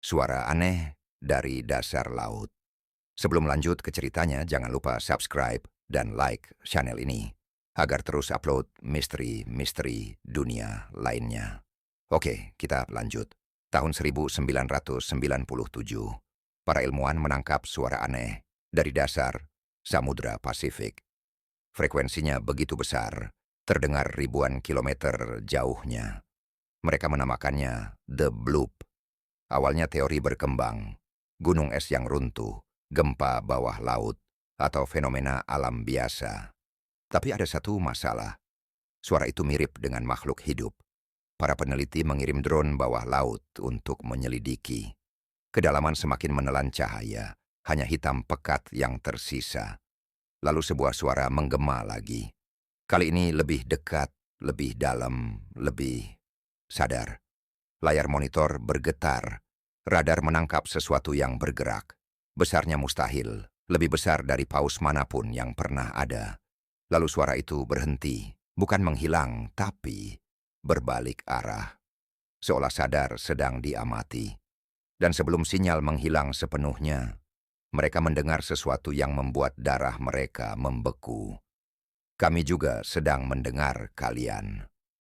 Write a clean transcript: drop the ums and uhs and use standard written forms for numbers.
Suara aneh dari dasar laut. Sebelum lanjut ke ceritanya, jangan lupa subscribe dan like channel ini agar terus upload misteri-misteri dunia lainnya. Oke, kita lanjut. Tahun 1997, para ilmuwan menangkap suara aneh dari dasar Samudra Pasifik. Frekuensinya begitu besar, terdengar ribuan kilometer jauhnya. Mereka menamakannya The Bloop. Awalnya teori berkembang, gunung es yang runtuh, gempa bawah laut, atau fenomena alam biasa. Tapi ada satu masalah, suara itu mirip dengan makhluk hidup. Para peneliti mengirim drone bawah laut untuk menyelidiki. Kedalaman semakin menelan cahaya, hanya hitam pekat yang tersisa. Lalu sebuah suara menggema lagi. Kali ini lebih dekat, lebih dalam, lebih sadar. Layar monitor bergetar. Radar menangkap sesuatu yang bergerak. Besarnya mustahil, lebih besar dari paus manapun yang pernah ada. Lalu suara itu berhenti, bukan menghilang, tapi berbalik arah. Seolah sadar sedang diamati. Dan sebelum sinyal menghilang sepenuhnya, mereka mendengar sesuatu yang membuat darah mereka membeku. Kami juga sedang mendengar kalian.